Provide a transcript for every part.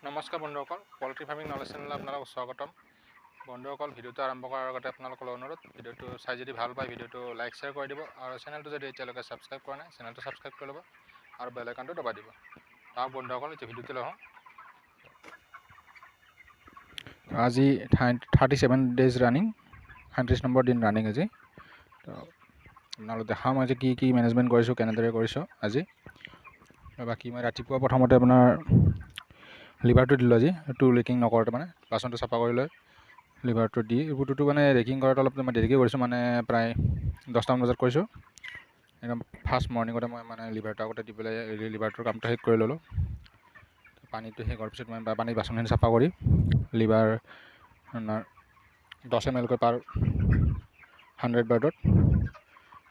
নমস্কাৰ বন্ধুসকল, poultry farming knowledge চেনেললৈ আপোনালোকক স্বাগতম। বন্ধুসকল, ভিডিঅ'টো আৰম্ভ কৰাৰ আগতে আপোনালোকৰ অনুৰোধ, ভিডিঅ'টো চাই যদি ভাল পায় ভিডিঅ'টো লাইক শ্বেয়াৰ কৰি দিব আৰু চেনেলটো যদি এতিয়ালৈকে ছাবস্ক্ৰাইব কৰা নাই চেনেলটো ছাবস্ক্ৰাইব কৰি ল'ব আৰু বেল আইকনটো দবাই দিব। তাক বন্ধুসকল, এতিয়া ভিডিঅ'টো লওঁ। আজি 37 ডেজ ৰানিং, 37 নম্বৰ দিন ৰানিং আজি। তো আপোনালোক দেখাম আজি কি মেনেজমেণ্ট কৰিছোঁ, কেনেদৰে কৰিছোঁ আজি। বাকী মই ৰাতিপুৱা প্ৰথমতে আপোনাৰ লিভাৰটো দিলোঁ আজি, এইটো ৰেকিং নকৰোঁতে মানে বাচনটো চাফা কৰি লৈ লিভাৰটো দি এইবোৰটো মানে ৰেকিং কৰাটো অলপ মই দেৰিকৈ কৰিছোঁ, মানে প্ৰায় 10টামান বজাত কৰিছোঁ। একদম ফাৰ্ষ্ট মৰ্ণিঙতে মই মানে লিভাৰটো আগতে দি পেলাই লিভাৰটোৰ কামটো শেষ কৰি ল'লোঁ। পানীটো শেষ হোৱাৰ পিছত মই পানী বাচনখিনি চাফা কৰি লিভাৰ আপোনাৰ 10 ml পাৰ 100 বাৰ্ডত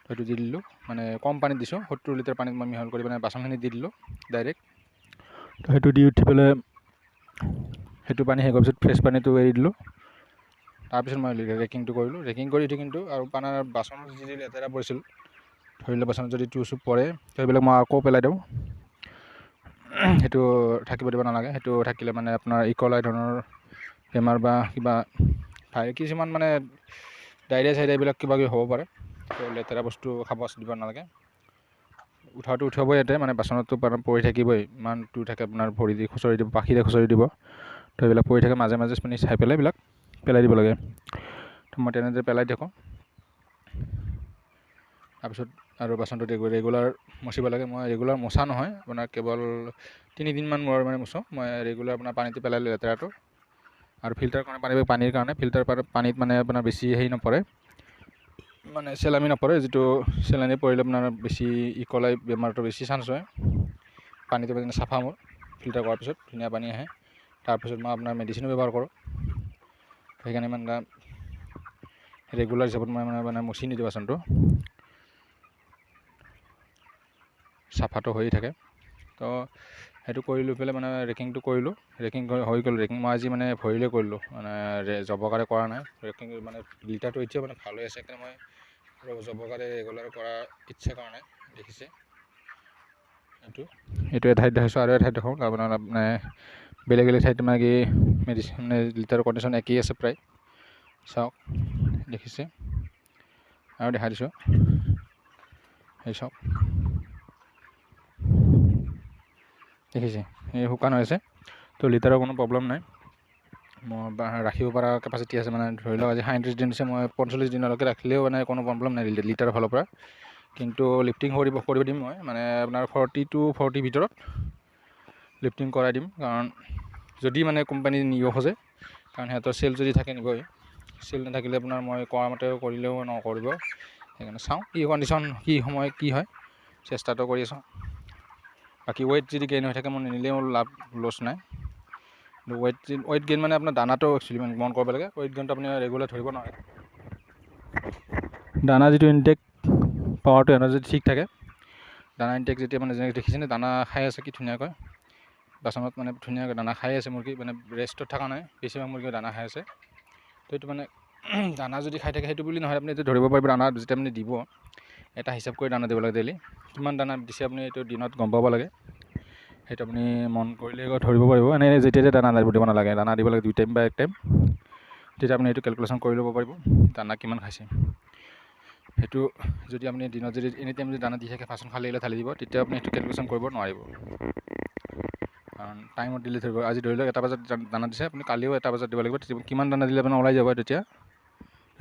সেইটো দি দিলোঁ। মানে কম পানীত দিছোঁ, 70 লিটাৰ পানীত মই মিহল কৰি মানে বাচনখিনি দি দিলোঁ ডাইৰেক্ট। তো সেইটো দি উঠি পেলাই সেইটো পানী শেষ হোৱাৰ পিছত ফ্ৰেছ পানীটো এৰি দিলোঁ। তাৰপিছত মই ৰেকিংটো কৰিলোঁ। ৰেকিং কৰি উঠি কিন্তু আৰু বাচনত যি লেতেৰা পৰিছিল, ধৰি লওক বাচনত যদি চুপ পৰে সেইবিলাক মই আকৌ পেলাই দিওঁ। সেইটো থাকিব দিব নালাগে। সেইটো থাকিলে মানে আপোনাৰ ইকলাই ধৰণৰ বেমাৰ বা কিবা কিছুমান মানে ডায়েৰিয়া চাইৰিয়াবিলাক কিবা কিবি হ'ব পাৰে। তো লেতেৰা বস্তু খাব দিব নালাগে। উঠাওঁতে উঠাবই ইয়াতে, মানে বাচনতো পৰি থাকিবই, ইমানটো থাকে আপোনাৰ ভৰি দি খুচৰি দিব, পাখিৰে খুচৰি দিব। তো এইবিলাক পৰি থাকে, মাজে মাজে আপুনি চাই পেলাই এইবিলাক পেলাই দিব লাগে। তো মই তেনেদৰে পেলাই থাকোঁ। তাৰপিছত আৰু বাচনটো ৰেগুলাৰ মচিব লাগে। মই ৰেগুলাৰ মচা নহয়, আপোনাৰ কেৱল 3 দিনমান মূৰে মূৰে মচোঁ। মই ৰেগুলাৰ আপোনাৰ পানীটো পেলাই লেতেৰাটো আৰু ফিল্টাৰ কাৰণে পানীৰ কাৰণে ফিল্টাৰ পানীত মানে আপোনাৰ বেছি হেৰি নপৰে, মানে চেলামি নপৰে। যিটো চেলানি পৰিলে আপোনাৰ বেছি ইকলাই বেমাৰটো বেছি চান্স হয়। পানীটো মানে চাফা মোৰ ফিল্টাৰ কৰাৰ পিছত ধুনীয়া পানী আহে। তাৰপিছত মই আপোনাৰ মেডিচিনো ব্যৱহাৰ কৰোঁ। সেইকাৰণে মানে ৰেগুলাৰ হিচাপত মই মানে মচি নিদিওঁ বাচনটো, চাফাটো হৈয়ে থাকে। তো সেইটো কৰি লৈ পেলাই মানে ৰেকিংটো কৰিলোঁ। ৰেকিং হৈ গ'ল। ৰেকিং মই আজি মানে ভৰিলৈ কৰিলোঁ, মানে জবকাৰে কৰা নাই। ৰেকিং মানে লিটাৰটো এতিয়াও মানে ভাল হৈ আছে, সেইকাৰণে মই জবকাৰে ৰেগুলাৰ কৰা ইচ্ছা কৰা নাই। দেখিছে এইটো এঠাইত দেখাইছোঁ আৰু এঠাইত দেখোঁ আপোনাৰ মানে বেলেগ বেলেগ ঠাইত মানে কি মেডিচিন লিটাৰৰ কণ্ডিশ্যন একেই আছে প্ৰায়। চাওক, দেখিছে আৰু দেখাই দিছোঁ, সেই চাওক দেখিছে, এই শুকান হৈ আছে। তো লিটাৰৰ কোনো প্ৰব্লেম নাই, মই ৰাখিব পৰা কেপাচিটি আছে। মানে ধৰি লওক আজি 37 দিন দিছে, মই 45 দিনলৈকে ৰাখিলেও মানে কোনো প্ৰব্লেম নাই লিটাৰৰ ফালৰ পৰা। কিন্তু লিফ্টিং কৰিব দিম মই, মানে আপোনাৰ 40 to 40 ভিতৰত লিফ্টিং কৰাই দিম। কাৰণ যদি মানে কোম্পানী নিব খোজে, কাৰণ সিহঁতৰ চেল যদি থাকে নিবই, চেল নাথাকিলে আপোনাৰ মই কোৱা মতে কৰিলেও নকৰিব। সেইকাৰণে চাওঁ কি কণ্ডিশ্যন, কি সময় কি হয়, চেষ্টাটো কৰি আছোঁ। বাকী ৱেইট যদি গেইন হৈ থাকে মই নিনিলেও লাভ লছ নাই। ৱেইট গেইন মানে আপোনাৰ দানাটো একচুৱেলি মন কৰিব লাগে। ৱেইট গেইনটো আপুনি ৰেগুলাৰ ধৰিব নোৱাৰে। দানা যিটো ইনটেক পাৱাৰটো এনাৰ্জি যদি ঠিক থাকে, দানা ইনটেক যেতিয়া মানে যেনেকৈ দেখিছেনে দানা খাই আছে কি ধুনীয়াকৈ, বাচনত মানে ধুনীয়াকৈ দানা খাই আছে মুৰ্গী, মানে ৰেষ্টত থকা নাই, বেছিভাগ মুৰ্গী দানা খাই আছে। তো এইটো মানে দানা যদি খাই থাকে সেইটো বুলি নহয়, আপুনি এইটো ধৰিব পাৰিব। দানা যেতিয়া আপুনি দিব, এটা হিচাপ কৰি দানা দিব লাগে ডেইলি, কিমান দানা দিছে আপুনি এইটো দিনত গম পাব লাগে। সেইটো আপুনি মন কৰিলে ধৰিব পাৰিব। এনেই যেতিয়া দানা দিব নালাগে, দানা দিব লাগে 2 টাইম বা 1 টাইম, তেতিয়া আপুনি এইটো কেলকুলেশ্যন কৰি ল'ব পাৰিব দানা কিমান খাইছে। সেইটো যদি আপুনি দিনত যদি এনি টাইম যদি দানা দি থাকে, বাচন খালী ঢালি দিব, তেতিয়া আপুনি সেইটো কেলকুলেশ্যন কৰিব নোৱাৰিব। কাৰণ টাইমত দিলে ধৰিব, আজি ধৰি লওক 1 বজাত দানা দিছে, আপুনি কালিও 1 বজাত দিব লাগিব। তেতিয়া কিমান দানা দিলে আপোনাৰ ওলাই যাব, তেতিয়া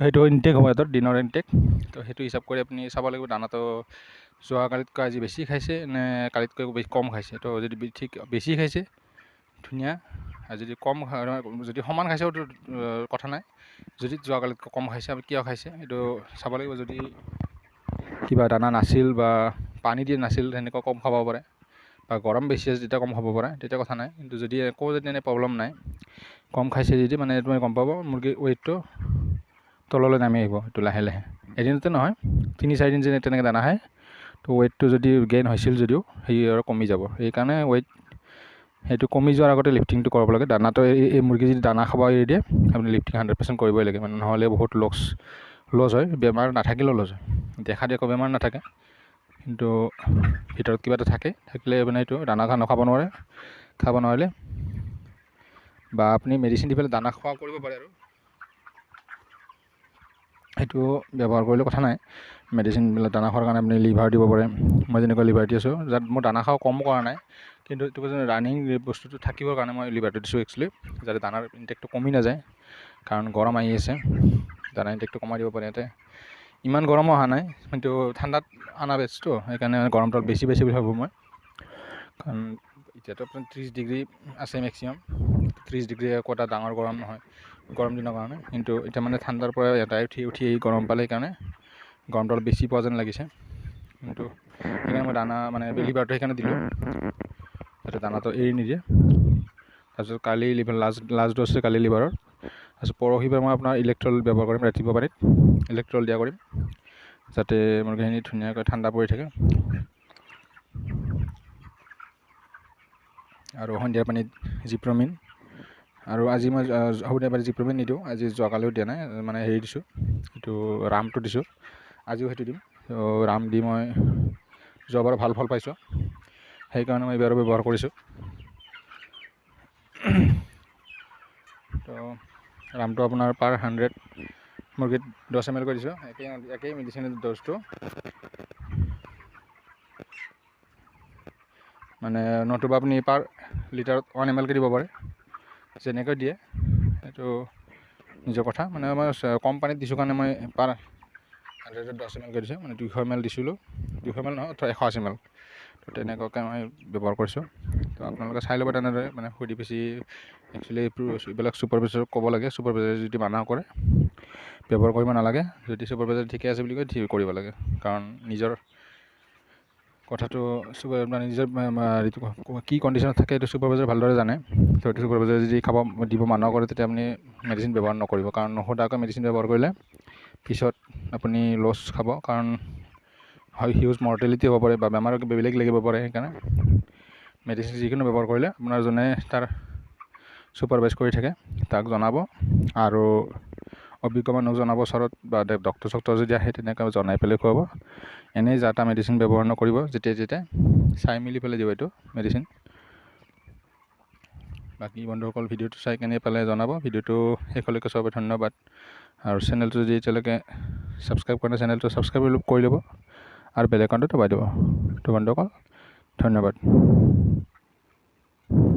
সেইটো ইনটেক হ'ব সিহঁতৰ দিনৰ ইনটেক। তো সেইটো হিচাপ কৰি আপুনি চাব লাগিব দানাটো যোৱাকালিতকৈ আজি বেছি খাইছে নে কালিতকৈ কম খাইছে। তো যদি ঠিক বেছি খাইছে ধুনীয়া, আৰু যদি কম যদি সমান খাইছেও কথা নাই। যদি যোৱাকালিতকৈ কম খাইছে, আপুনি কিয় খাইছে এইটো চাব লাগিব। যদি কিবা দানা নাছিল বা পানী দিয়া নাছিল, সেনেকুৱা কম খাব পাৰে, বা গৰম বেছি আছে তেতিয়া কম খাব পাৰে, তেতিয়া কথা নাই। কিন্তু যদি একো যদি এনে প্ৰব্লেম নাই, কম খাইছে যদি মানে তুমি গম পাব মুৰ্গীৰ ৱেইটটো তললৈ নামি আহিব। এইটো লাহে লাহে, এদিনতে নহয়, 3-4 দিন যেনে তেনেকৈ দানা খায়। তো ৱেইটটো যদি গেইন হৈছিল যদিও সেই আৰু কমি যাব। সেইকাৰণে সেইটো কমি যোৱাৰ আগতে লিফ্টিংটো কৰিব লাগে। দানাটো এই মুৰ্গী যদি দানা খাব এৰি দিয়ে, আপুনি লিফ্টিং 100% কৰিবই লাগে, মানে নহ'লে বহুত লছ হয়। বেমাৰ নাথাকিলেও লছ হয়। দেখাত একো বেমাৰ নাথাকে, কিন্তু ভিতৰত কিবা এটা থাকিলে মানে এইটো দানা খাব নোৱাৰিলে বা আপুনি মেডিচিন দি পেলাই দানা খোৱা কৰিব পাৰে আৰু সেইটো ব্যৱহাৰ কৰিলে কথা নাই। মেডিচিনবিলাক দানা খোৱাৰ কাৰণে আপুনি লিভাৰ দিব পাৰে। মই যেনেকুৱা লিভাৰ দি আছোঁ, যাত মই দানা খাওঁ কম কৰা নাই, কিন্তু এইটো ৰানিং বস্তুটো থাকিবৰ কাৰণে মই লিভাৰটো দিছোঁ একচুৱেলি, যাতে দানাৰ ইনটেকটো কমি নাযায়, কাৰণ গৰম আহি আছে, দানা ইনটেকটো কমাই দিব পাৰে ইয়াতে। ইমান গৰমো অহা নাই, কিন্তু ঠাণ্ডাত অনা বেচটো, সেইকাৰণে গৰমটো বেছি বুলি ভাবোঁ মই, কাৰণ এতিয়াতো আপোনাৰ 30 ডিগ্ৰী আছে মেক্সিমাম। 30 ডিগ্ৰী একো এটা ডাঙৰ গৰম নহয় গৰম দিনৰ কাৰণে, কিন্তু এতিয়া মানে ঠাণ্ডাৰ পৰা এটাই উঠি গৰম পালে সেইকাৰণে গৰমটো অলপ বেছি পোৱা যেন লাগিছে। কিন্তু সেইকাৰণে মই দানা মানে লিভাৰটো সেইকাৰণে দিলোঁ, যাতে দানাটো এৰি নিদিয়ে। তাৰপিছত কালি লিভাৰ লাষ্ট ড'জ আছে কালি লিভাৰৰ। তাৰপিছত পৰহিবাৰ মই আপোনাৰ ইলেক্ট্ৰল ব্যৱহাৰ কৰিম, ৰাতিপুৱা পানীত ইলেক্ট্ৰল দিয়া কৰিম, যাতে মুৰ্গীখিনি ধুনীয়াকৈ ঠাণ্ডা পৰি থাকে। আৰু সন্ধিয়া পানীত জিপ্ৰমিন, আৰু আজি মই সন্ধিয়া পানীত জিপ্ৰমিন নিদিওঁ, আজি যোৱাকালিও দিয়া নাই, মানে হেৰি দিছোঁ, এইটো ৰামটো দিছোঁ, আজিও সেইটো দিম। ৰাম দি মই যোৱাবাৰ ভাল ফল পাইছোঁ, সেইকাৰণে মই এইবাৰো ব্যৱহাৰ কৰিছোঁ। তো ৰামটো আপোনাৰ পাৰ 100 মুৰ্গীত 10 ml কৰি দিছোঁ, একেই মেডিচিনৰ ড'জটো, মানে নতুবা আপুনি পাৰ লিটাৰত 1 ml দিব পাৰে, যেনেকৈ দিয়ে সেইটো নিজৰ কথা। মানে মই কম পানীত দিছোঁ কাৰণে মই পাৰ 100ত 10 ml কৰি দিছোঁ, মানে 200 ml দিছিলোঁ, 200 ml নহয়, 180 ml, তো তেনেকুৱাকৈ মই ব্যৱহাৰ কৰিছোঁ। তো আপোনালোকে চাই ল'ব তেনেদৰে, মানে সুধি বেছি একচুৱেলি এইবিলাক ছুপাৰভাইজাৰক ক'ব লাগে, ছুপাৰভাইজাৰে যদি মানা কৰে ব্যৱহাৰ কৰিব নালাগে, যদি ছুপাৰভাইজাৰ ঠিকে আছে বুলি কয় ঠিক কৰিব লাগে, কাৰণ নিজৰ কথাটো মানে নিজৰ কি কণ্ডিশ্যনত থাকে এইটো ছুপাৰভাইজাৰ ভালদৰে জানে। তো এইটো ছুপাৰভাইজাৰে যদি দিব মানা কৰে, তেতিয়া আপুনি মেডিচিন ব্যৱহাৰ নকৰিব, কাৰণ নোসোধাকৈ মেডিচিন ব্যৱহাৰ কৰিলে পিছত আপুনি লছ খাব, কাৰণ হয় হিউজ মৰ্টেলিটি হ'ব পাৰে বা বেমাৰ বেলেগ লাগিব পাৰে। সেইকাৰণে মেডিচিন যিকোনো ব্যৱহাৰ কৰিলে আপোনাৰ যোনে তাৰ ছুপাৰভাইজ কৰি থাকে তাক জনাব, আৰু অভিজ্ঞ মানুহক জনাব ওচৰত, বা ডক্টৰ যদি আহে তেনেকৈ জনাই পেলাই খুৱাব। এনেই যা তা মেডিচিন ব্যৱহাৰ নকৰিব, যেতিয়া চাই মেলি পেলাই দিব এইটো মেডিচিন। বাকী বন্ধুসকল, ভিডিঅ'টো চাই কেনে পালে জনাব। ভিডিঅ'টো শেষলৈকে চোৱাৰ বাবে ধন্যবাদ, আৰু চেনেলটো যদি এতিয়ালৈকে ছাবস্ক্ৰাইব কৰা নাই, চেনেলটো ছাবস্ক্ৰাইব কৰি ল'ব, আৰু বেল আইকনটো দবাই দিব। তো বন্ধুসকল, ধন্যবাদ।